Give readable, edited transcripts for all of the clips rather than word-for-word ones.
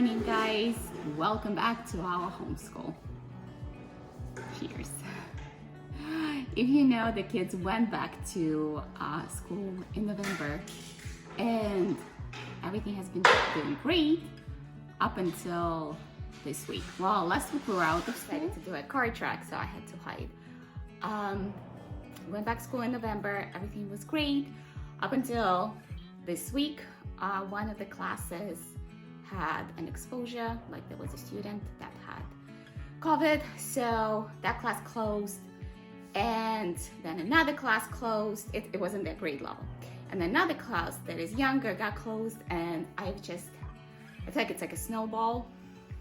morning, guys. Welcome back to our homeschool. Cheers. If you know, the kids went back to school in November and everything has been doing great up until this week. Well, last week we were out of school to do a car track, so I had to hide. Went back to school in November, everything was great up until this week. One of the classes had an exposure, like there was a student that had COVID, so that class closed, and then another class closed. It wasn't their grade level, and another class that is younger got closed, and I feel like it's like a snowball.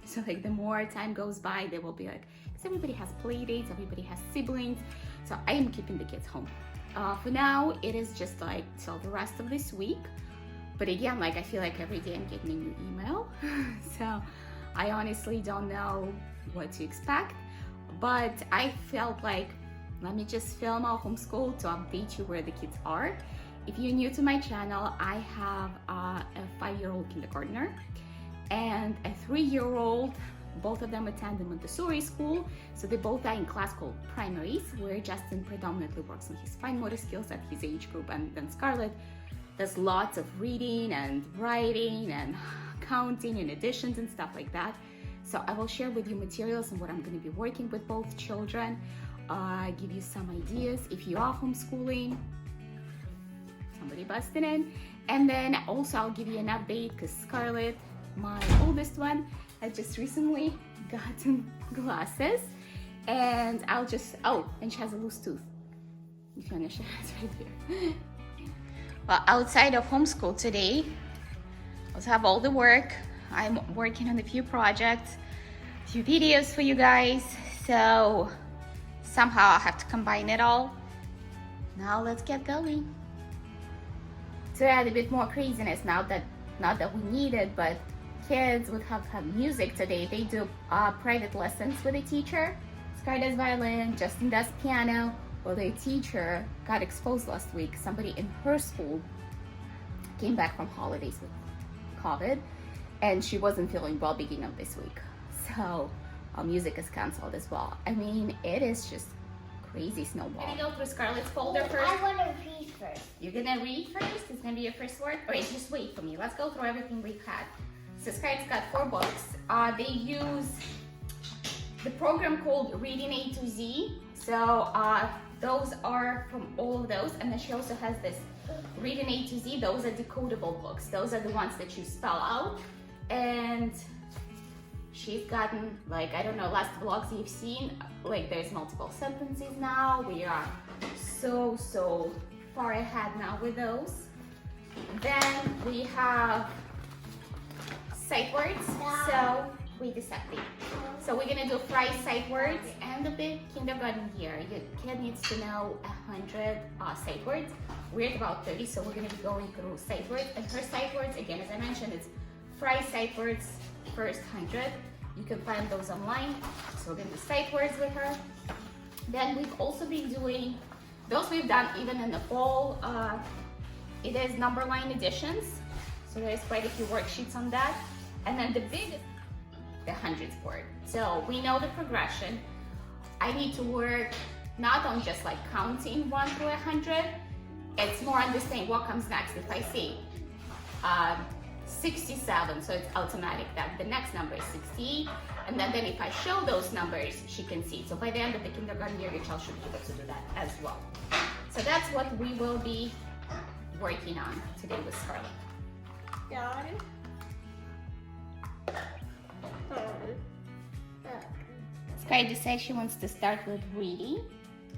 So like the more time goes by, they will be like, because everybody has play dates, everybody has siblings, so I am keeping the kids home. For now, it is just like till the rest of this week. But again, like I feel like every day I'm getting a new email. So I honestly don't know what to expect. But I felt like, let me just film our homeschool to update you where the kids are. If you're new to my channel, I have a 5-year-old kindergartner and a 3-year-old. Both of them attend the Montessori school, so they both are in class called primaries, where Justin predominantly works on his fine motor skills at his age group, and then Scarlett does lots of reading and writing and counting and additions and stuff like that. So I will share with you materials and what I'm going to be working with both children, give you some ideas if you are homeschooling, somebody busting in, and then also I'll give you an update because Scarlett, my oldest one, has just recently gotten glasses, and I'll just, and she has a loose tooth. If you want to share, it's right there. Well, outside of homeschool today, I also have all the work. I'm working on a few projects, a few videos for you guys, so somehow I have to combine it all. Now let's get going. To add a bit more craziness, not that we need it, but kids would have music today. They do private lessons with a teacher. Sky does violin, Justin does piano. Well, their teacher got exposed last week. Somebody in her school came back from holidays with COVID, and she wasn't feeling well beginning of this week. So music is canceled as well. I mean, it is just crazy snowball. I'm gonna go through Scarlett's folder first. I want to read first. You're gonna read first? It's gonna be your first work? Wait, just wait for me. Let's go through everything we've had. So Scarlett's got 4 books. They use the program called Reading A to Z. So those are from all of those, and then she also has this Reading A to Z. Those are decodable books. Those are the ones that you spell out. And she's gotten, like, I don't know, last vlogs you've seen, like there's multiple sentences now. We are so far ahead now with those. Then we have sight words. So wait a second. So we're gonna do Fry's sight words, and the big kindergarten year, your kid needs to know 100 sight words. We're at about 30, so we're gonna be going through sight words. And her sight words, again, as I mentioned, it's Fry's sight words first 100. You can find those online. So we're gonna do sight words with her. Then we've also been doing, those we've done even in the fall. It is number line additions. So there's quite a few worksheets on that. And then the biggest, the hundreds word. So we know the progression. I need to work not on just like counting 1 through 100. It's more understanding what comes next. If I see 67, so it's automatic that the next number is 68. And then if I show those numbers, she can see. So by the end of the kindergarten year, your child should be able to do that as well. So that's what we will be working on today with Scarlett. Done. Sky decides she wants to start with reading,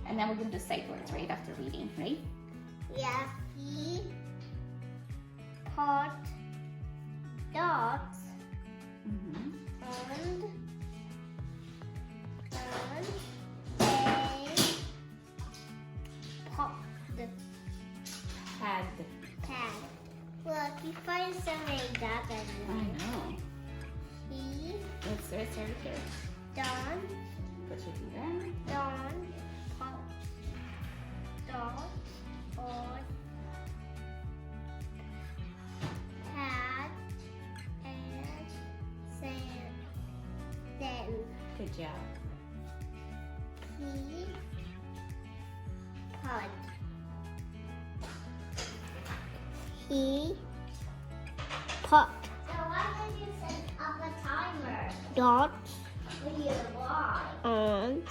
and then we're going to do sight words right after reading, right? Yeah. He hot dogs and a pop the Had. pad. Look, you find so many dogs I everywhere. know. He Let's start here. done. Put your finger. Don pop dog on hat and Good job. He pod. He pot. So why did you set up a timer? Dots. On.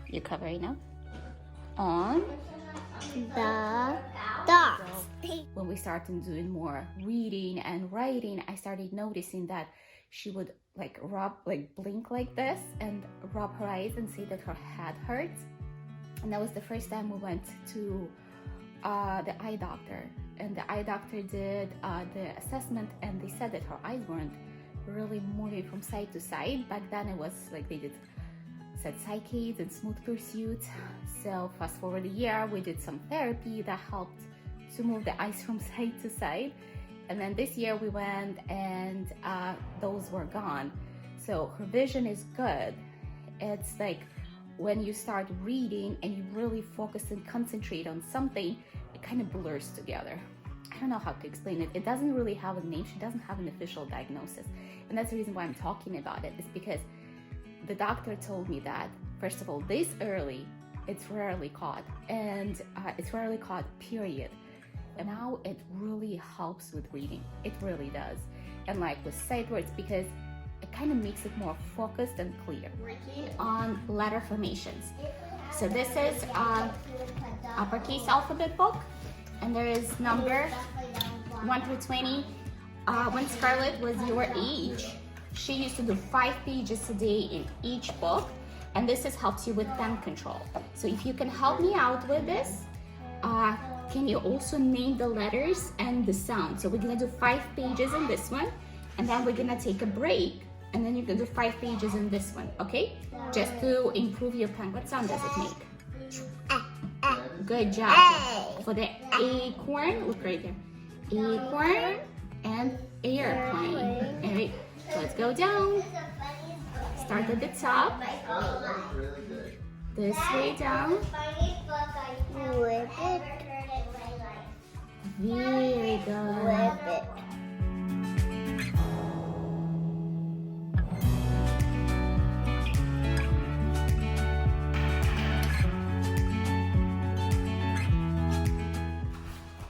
You're covering up. On. The dots. When we started doing more reading and writing, I started noticing that she would blink like this and rub her eyes and say that her head hurts. And that was the first time we went to the eye doctor. And the eye doctor did the assessment, and they said that her eyes weren't really moving from side to side. Back then it was like they did set saccades and smooth pursuit. So fast forward a year, we did some therapy that helped to move the eyes from side to side. And then this year we went and those were gone. So her vision is good. It's like when you start reading and you really focus and concentrate on something, it kind of blurs together. I don't know how to explain it. It doesn't really have a name. She doesn't have an official diagnosis. And that's the reason why I'm talking about it, is because the doctor told me that, first of all, this early, it's rarely caught. And it's rarely caught, period. And now it really helps with reading. It really does. And like with sight words, because it kind of makes it more focused and clear. On letter formations. So this is uppercase alphabet book. And there is number 1 through 20. When Scarlett was your age, she used to do 5 pages a day in each book. And this has helped you with pen control. So if you can help me out with this, can you also name the letters and the sound? So we're gonna do 5 pages in this one, and then we're gonna take a break, and then you're gonna do 5 pages in this one, okay? Just to improve your pen. What sound does it make? Good job. For the acorn, look right there. Acorn and airplane. All right, so let's go down. Start at the top. This way down. Very good.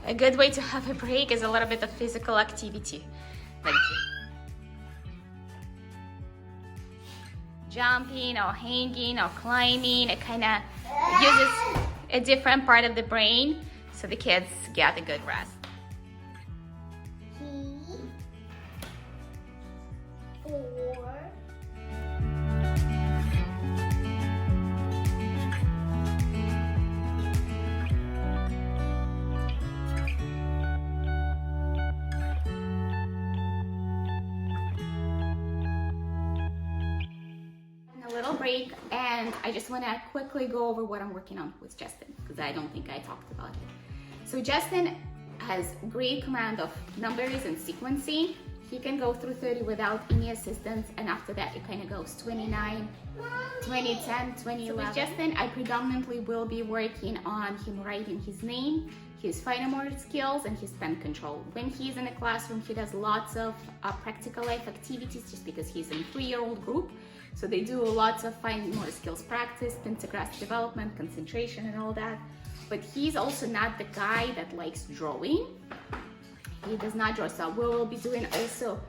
A good way to have a break is a little bit of physical activity, like jumping or hanging or climbing. It kind of uses a different part of the brain, so the kids get a good rest. Break, and I just want to quickly go over what I'm working on with Justin, because I don't think I talked about it. So Justin has great command of numbers and sequencing. He can go through 30 without any assistance, and after that it kind of goes 29, 2010, 2011. So with Justin, I predominantly will be working on him writing his name, his fine motor skills, and his pen control. When he's in a classroom, he does lots of practical life activities, just because he's in a 3-year-old group. So they do lots of fine motor skills practice, pentagraph development, concentration, and all that. But he's also not the guy that likes drawing. He does not draw. So we will be doing also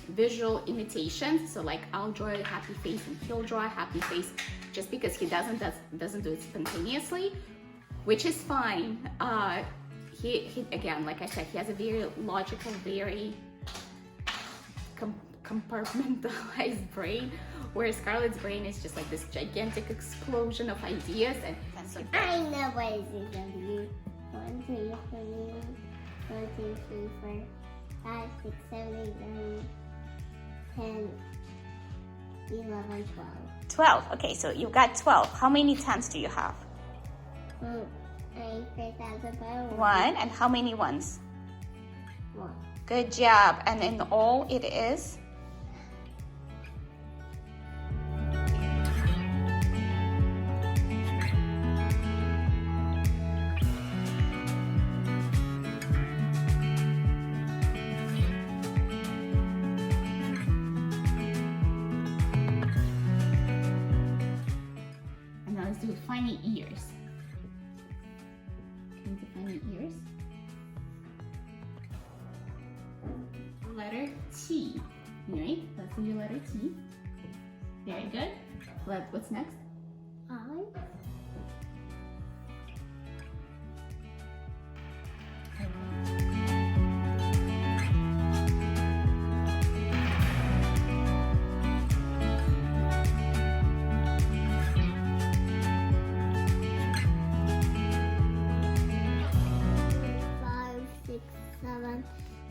visual imitation. So like I'll draw a happy face and he'll draw a happy face, just because he doesn't do it spontaneously, which is fine. He again, like I said, he has a very logical, very compartmentalized brain, whereas Scarlett's brain is just like this gigantic explosion of ideas. And I know what is it gonna be. 1, 2, 3, 1, 2, 3, 4, 5, 6, 7, 8, 9, 10, 11, 12. 12. Okay, so you've got 12. How many 10s do you have? 1. And how many 1s? 1. Good job. And in all, it is? ears. Can you define the ears? Letter T. Right? Let's do your letter T. Very good. What's next? I.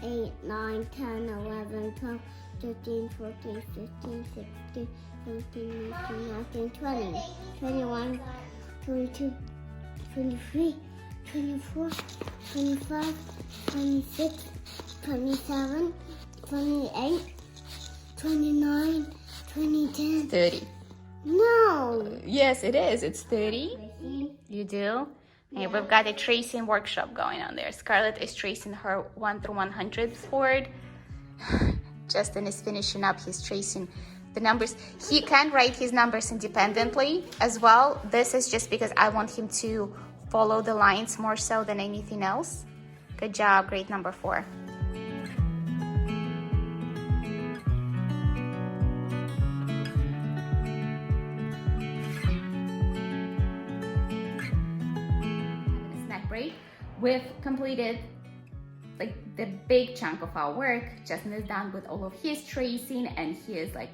8, 9, 10, 11, 12, 13, 14, 15, 16, 17, 18, 19, 20, 21, 22, 23, 24, 25, 26, 27, 28, 29, 20, 30. No! Yes, it is. It's 30. You do? And we've got a tracing workshop going on there. Scarlett is tracing her 1 through 100 board. Justin is finishing up his tracing the numbers. He can write his numbers independently as well. This is just because I want him to follow the lines more so than anything else. Good job, grade number 4. Break. We've completed like the big chunk of our work. Justin is done with all of his tracing and his like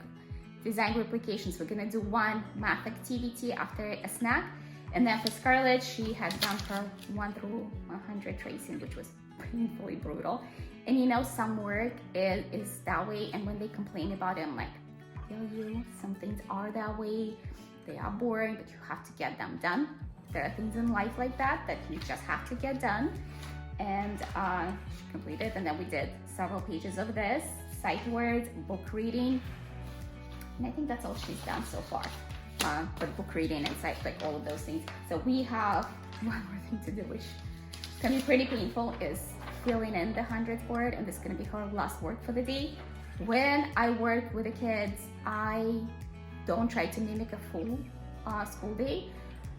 design replications. We're gonna do one math activity after a snack, and then for Scarlett, she has done her 1 through 100 tracing, which was painfully brutal. And you know, some work is that way, and when they complain about it, I'm like, I feel you, some things are that way, they are boring, but you have to get them done. There are things in life like that you just have to get done. And she completed, and then we did several pages of this, sight words, book reading, and I think that's all she's done so far. But book reading and sight, like all of those things. So we have one more thing to do, which can be pretty painful, is filling in the 100th word, and this is gonna be her last work for the day. When I work with the kids, I don't try to mimic a full school day,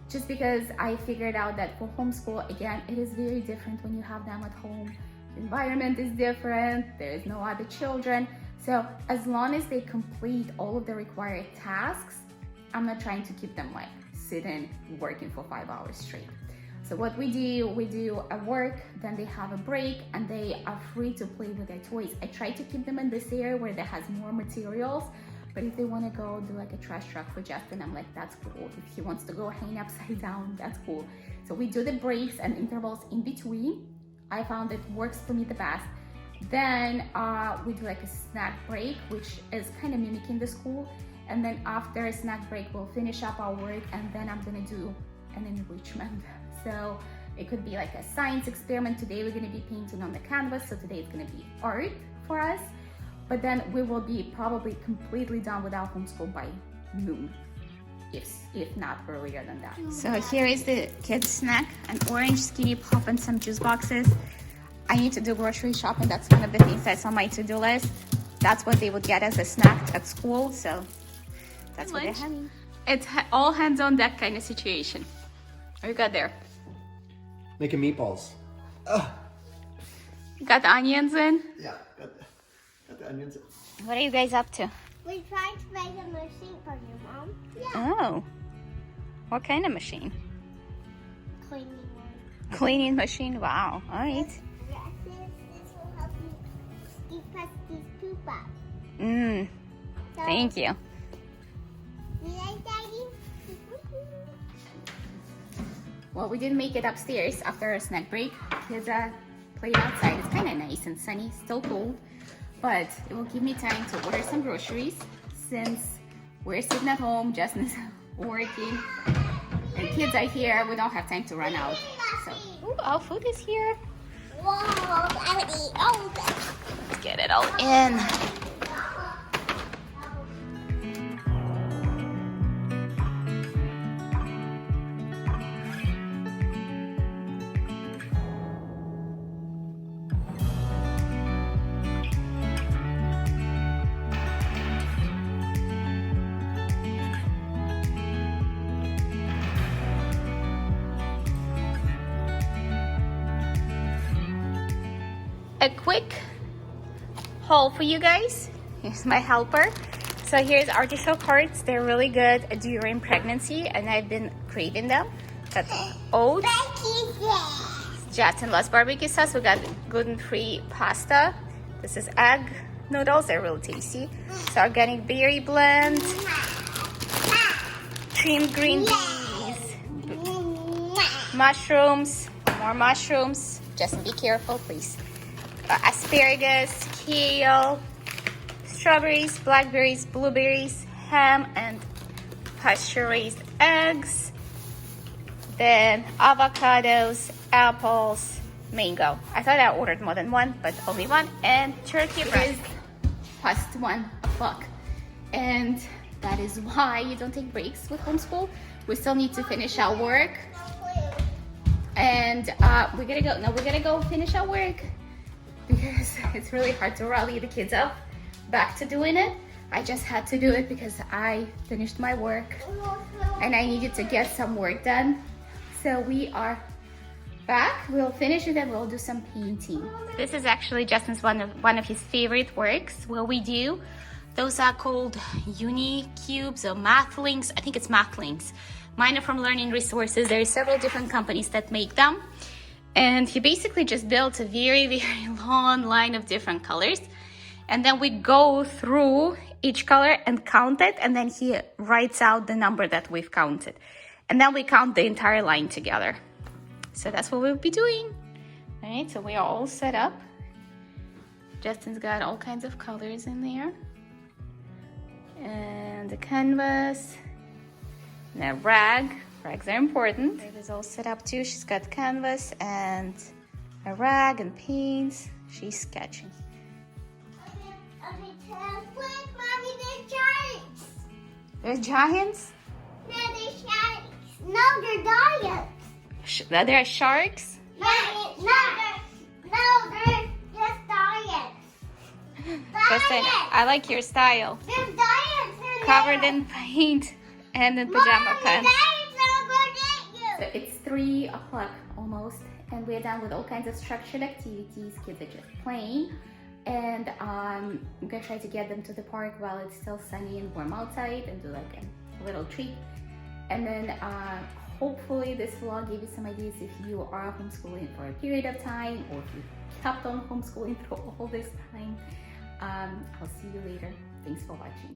just because I figured out that for homeschool, again, it is very different when you have them at home. The environment is different, there's no other children. So as long as they complete all of the required tasks, I'm not trying to keep them like sitting, working for 5 hours straight. So what we do a work, then they have a break, and they are free to play with their toys. I try to keep them in this area where there has more materials. But if they want to go do like a trash truck for Justin, I'm like, that's cool. If he wants to go hang upside down, that's cool. So we do the breaks and intervals in between. I found it works for me the best. Then we do like a snack break, which is kind of mimicking the school. And then after a snack break, we'll finish up our work, and then I'm gonna do an enrichment. So it could be like a science experiment. Today we're gonna be painting on the canvas. So today it's gonna be art for us. But then we will be probably completely done with our homeschool by noon, if not earlier than that. So here is the kids' snack: an orange skinny pop and some juice boxes. I need to do grocery shopping. That's one of the things that's on my to-do list. That's what they would get as a snack at school. So that's what they're having. It's all hands on deck kind of situation. What you got there? Making meatballs. Ugh. You got the onions in? Yeah, got the onions. What are you guys up to? We tried to make a machine for you, Mom. Yeah. Oh. What kind of machine? Cleaning one. Cleaning machine? Wow. All right. Yes, this will help you press these poop up. So, Thank you. You like Daddy? Well, we didn't make it upstairs after our snack break. Kids played outside. It's kind of nice and sunny, still cold, but it will give me time to order some groceries since we're sitting at home, Justin is working, and kids are here. We don't have time to run out. So, ooh, our food is here. Whoa, I would eat all of this. Let's get it all in. a quick haul for you guys. Here's my helper. So here's artichoke hearts. They're really good during pregnancy, and I've been craving them. Got oats, Jackson loves barbecue sauce. We got gluten-free pasta. This is egg noodles. They're really tasty. So organic berry blend, trimmed green beans, mushrooms, more mushrooms. Just be careful, please. Asparagus, kale, strawberries, blackberries, blueberries, ham, and pasture-raised eggs. Then avocados, apples, mango. I thought I ordered more than one, but only one. And turkey breast. Past 1 o'clock. And that is why you don't take breaks with homeschool. We still need to finish our work. And we're gonna go finish our work because it's really hard to rally the kids up back to doing it. I just had to do it because I finished my work and I needed to get some work done. So we are back. We'll finish it and we'll do some painting. This is actually Justin's one of his favorite works. What we do, those are called uni cubes or math links. I think it's math links. Mine are from Learning Resources. There are several different companies that make them. And he basically just built a very, very long line of different colors. And then we go through each color and count it. And then he writes out the number that we've counted. And then we count the entire line together. So that's what we'll be doing. All right, so we are all set up. Justin's got all kinds of colors in there. And the canvas. And a rag. Rags are important. Baby's all set up too. She's got canvas and a rag and paints. She's sketching. Look, Mommy, there's giants. There's giants? No, there's sharks. No, they're giants. There are sharks? No, they're just giants. Justin, I like your style. There's giants in Covered there. in paint and in pajama Mom, pants. the giants are going to get So it's 3 o'clock almost, and we're done with all kinds of structured activities. Kids are just playing. And I'm gonna try to get them to the park while it's still sunny and warm outside and do like a little treat. And then hopefully this vlog gave you some ideas if you are homeschooling for a period of time or if you kept on homeschooling through all this time. I'll see you later. Thanks for watching.